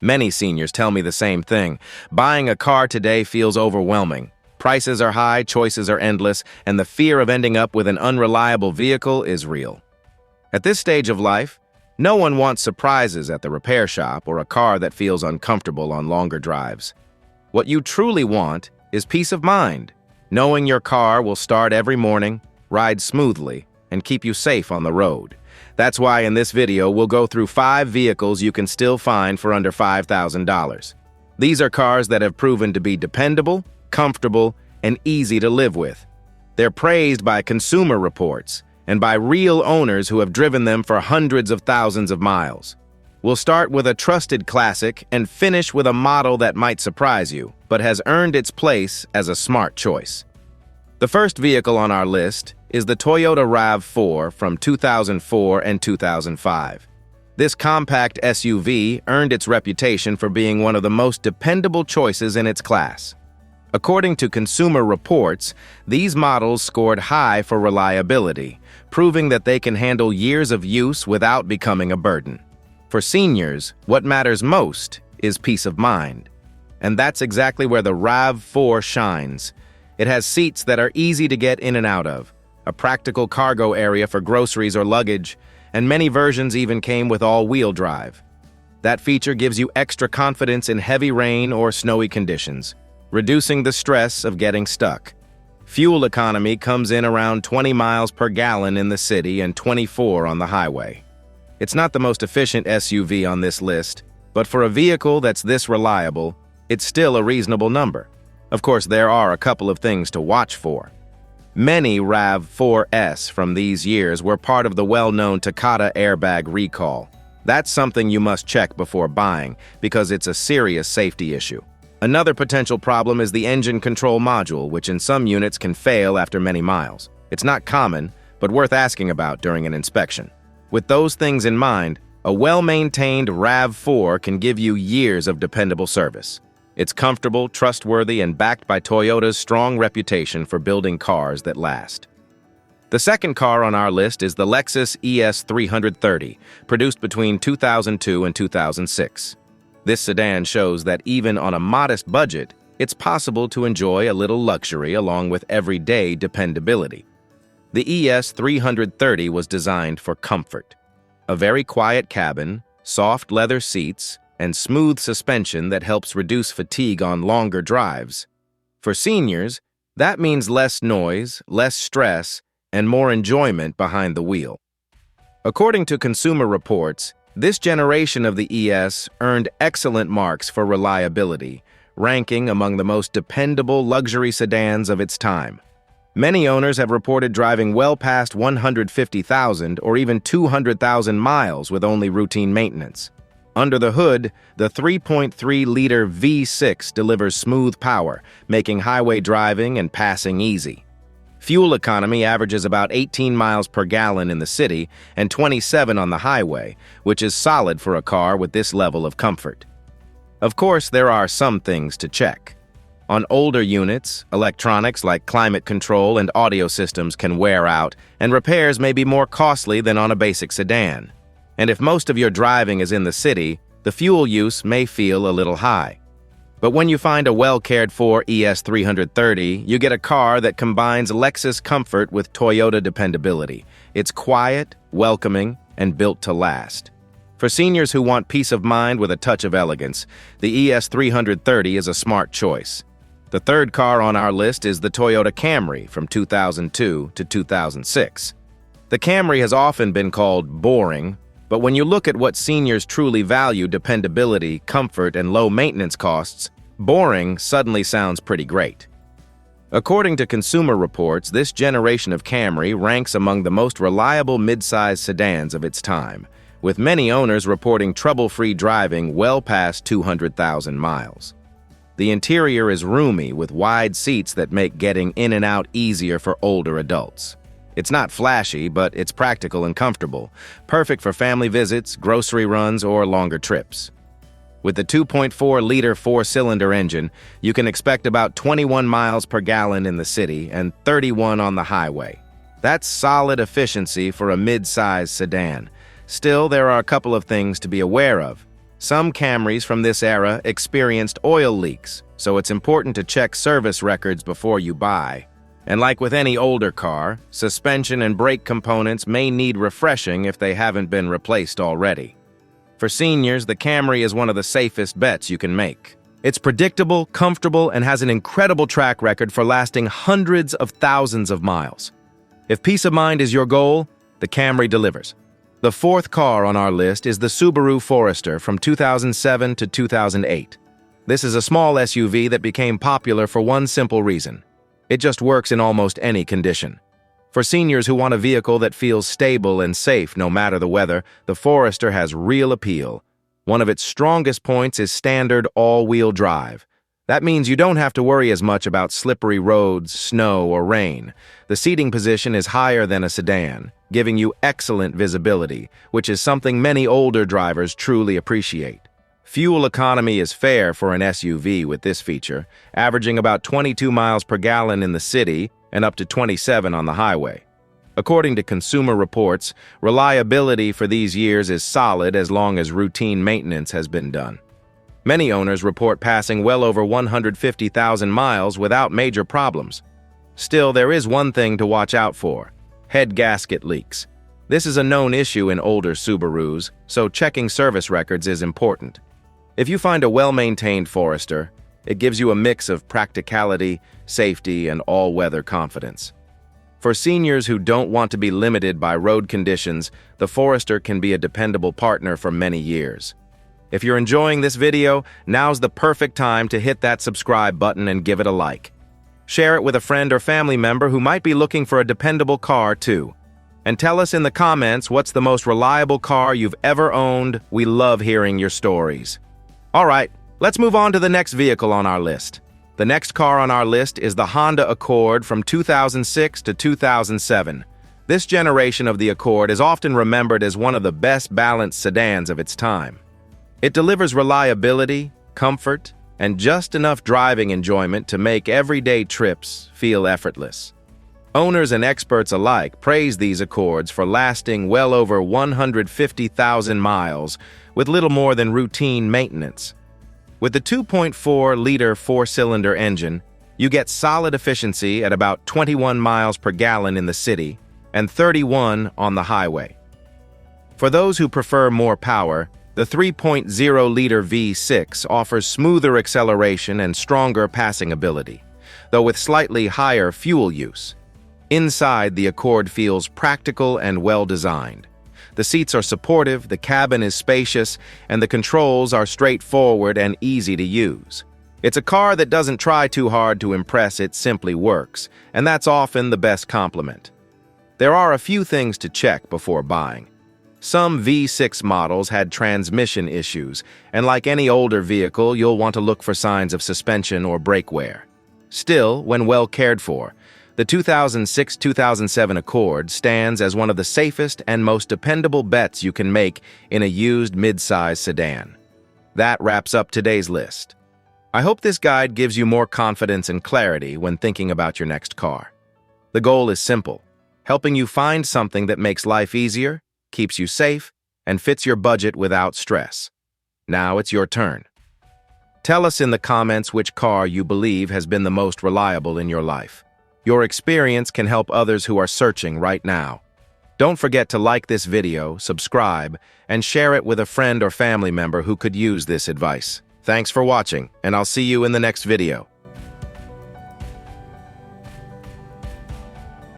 Many seniors tell me the same thing. Buying a car today feels overwhelming. Prices are high, choices are endless, and the fear of ending up with an unreliable vehicle is real. At this stage of life, no one wants surprises at the repair shop or a car that feels uncomfortable on longer drives. What you truly want is peace of mind, knowing your car will start every morning, ride smoothly, and keep you safe on the road. That's why in this video we'll go through 5 vehicles you can still find for under $5,000. These are cars that have proven to be dependable, comfortable, and easy to live with. They're praised by consumer reports and by real owners who have driven them for hundreds of thousands of miles. We'll start with a trusted classic and finish with a model that might surprise you, but has earned its place as a smart choice. The first vehicle on our list is the Toyota RAV4 from 2004 and 2005. This compact SUV earned its reputation for being one of the most dependable choices in its class. According to Consumer Reports, these models scored high for reliability, proving that they can handle years of use without becoming a burden. For seniors, what matters most is peace of mind. And that's exactly where the RAV4 shines. It has seats that are easy to get in and out of, a practical cargo area for groceries or luggage, and many versions even came with all-wheel drive. That feature gives you extra confidence in heavy rain or snowy conditions, reducing the stress of getting stuck. Fuel economy comes in around 20 miles per gallon in the city and 24 on the highway. It's not the most efficient SUV on this list, but for a vehicle that's this reliable, it's still a reasonable number. Of course, there are a couple of things to watch for. Many RAV4S from these years were part of the well-known Toyota airbag recall. That's something you must check before buying, because it's a serious safety issue. Another potential problem is the engine control module, which in some units can fail after many miles. It's not common, but worth asking about during an inspection. With those things in mind, a well-maintained RAV4 can give you years of dependable service. It's comfortable, trustworthy, and backed by Toyota's strong reputation for building cars that last. The second car on our list is the Lexus ES 330, produced between 2002 and 2006. This sedan shows that even on a modest budget, it's possible to enjoy a little luxury along with everyday dependability. The ES 330 was designed for comfort. A very quiet cabin, soft leather seats, and smooth suspension that helps reduce fatigue on longer drives. For seniors, that means less noise, less stress, and more enjoyment behind the wheel. According to Consumer Reports, this generation of the ES earned excellent marks for reliability, ranking among the most dependable luxury sedans of its time. Many owners have reported driving well past 150,000 or even 200,000 miles with only routine maintenance. Under the hood, the 3.3-liter V6 delivers smooth power, making highway driving and passing easy. Fuel economy averages about 18 miles per gallon in the city and 27 on the highway, which is solid for a car with this level of comfort. Of course, there are some things to check. On older units, electronics like climate control and audio systems can wear out, and repairs may be more costly than on a basic sedan. And if most of your driving is in the city, the fuel use may feel a little high. But when you find a well-cared-for ES 330, you get a car that combines Lexus comfort with Toyota dependability. It's quiet, welcoming, and built to last. For seniors who want peace of mind with a touch of elegance, the ES 330 is a smart choice. The third car on our list is the Toyota Camry from 2002 to 2006. The Camry has often been called boring, but when you look at what seniors truly value, dependability, comfort, and low maintenance costs, boring suddenly sounds pretty great. According to Consumer Reports, this generation of Camry ranks among the most reliable midsize sedans of its time, with many owners reporting trouble-free driving well past 200,000 miles. The interior is roomy with wide seats that make getting in and out easier for older adults. It's not flashy, but it's practical and comfortable, perfect for family visits, grocery runs, or longer trips. With the 2.4-liter four-cylinder engine, you can expect about 21 miles per gallon in the city and 31 on the highway. That's solid efficiency for a mid-size sedan. Still, there are a couple of things to be aware of. Some Camrys from this era experienced oil leaks, so it's important to check service records before you buy. And like with any older car, suspension and brake components may need refreshing if they haven't been replaced already. For seniors, the Camry is one of the safest bets you can make. It's predictable, comfortable, and has an incredible track record for lasting hundreds of thousands of miles. If peace of mind is your goal, the Camry delivers. The fourth car on our list is the Subaru Forester from 2007 to 2008. This is a small SUV that became popular for one simple reason. It just works in almost any condition. For seniors who want a vehicle that feels stable and safe no matter the weather, the Forester has real appeal. One of its strongest points is standard all-wheel drive. That means you don't have to worry as much about slippery roads, snow, or rain. The seating position is higher than a sedan, giving you excellent visibility, which is something many older drivers truly appreciate. Fuel economy is fair for an SUV with this feature, averaging about 22 miles per gallon in the city and up to 27 on the highway. According to Consumer Reports, reliability for these years is solid as long as routine maintenance has been done. Many owners report passing well over 150,000 miles without major problems. Still, there is one thing to watch out for: head gasket leaks. This is a known issue in older Subarus, so checking service records is important. If you find a well-maintained Forester, it gives you a mix of practicality, safety, and all-weather confidence. For seniors who don't want to be limited by road conditions, the Forester can be a dependable partner for many years. If you're enjoying this video, now's the perfect time to hit that subscribe button and give it a like. Share it with a friend or family member who might be looking for a dependable car too. And tell us in the comments what's the most reliable car you've ever owned. We love hearing your stories. All right, let's move on to the next vehicle on our list. The next car on our list is the Honda Accord from 2006 to 2007. This generation of the Accord is often remembered as one of the best balanced sedans of its time. It delivers reliability, comfort, and just enough driving enjoyment to make everyday trips feel effortless. Owners and experts alike praise these Accords for lasting well over 150,000 miles with little more than routine maintenance. With the 2.4-liter four-cylinder engine, you get solid efficiency at about 21 miles per gallon in the city and 31 on the highway. For those who prefer more power, the 3.0-liter V6 offers smoother acceleration and stronger passing ability, though with slightly higher fuel use. Inside, the Accord feels practical and well-designed. The seats are supportive, the cabin is spacious, and the controls are straightforward and easy to use. It's a car that doesn't try too hard to impress, it simply works, and that's often the best compliment. There are a few things to check before buying. Some V6 models had transmission issues, and like any older vehicle, you'll want to look for signs of suspension or brake wear. Still, when well cared for, the 2006-2007 Accord stands as one of the safest and most dependable bets you can make in a used mid-size sedan. That wraps up today's list. I hope this guide gives you more confidence and clarity when thinking about your next car. The goal is simple: helping you find something that makes life easier, keeps you safe, and fits your budget without stress. Now it's your turn. Tell us in the comments which car you believe has been the most reliable in your life. Your experience can help others who are searching right now. Don't forget to like this video, subscribe, and share it with a friend or family member who could use this advice. Thanks for watching, and I'll see you in the next video.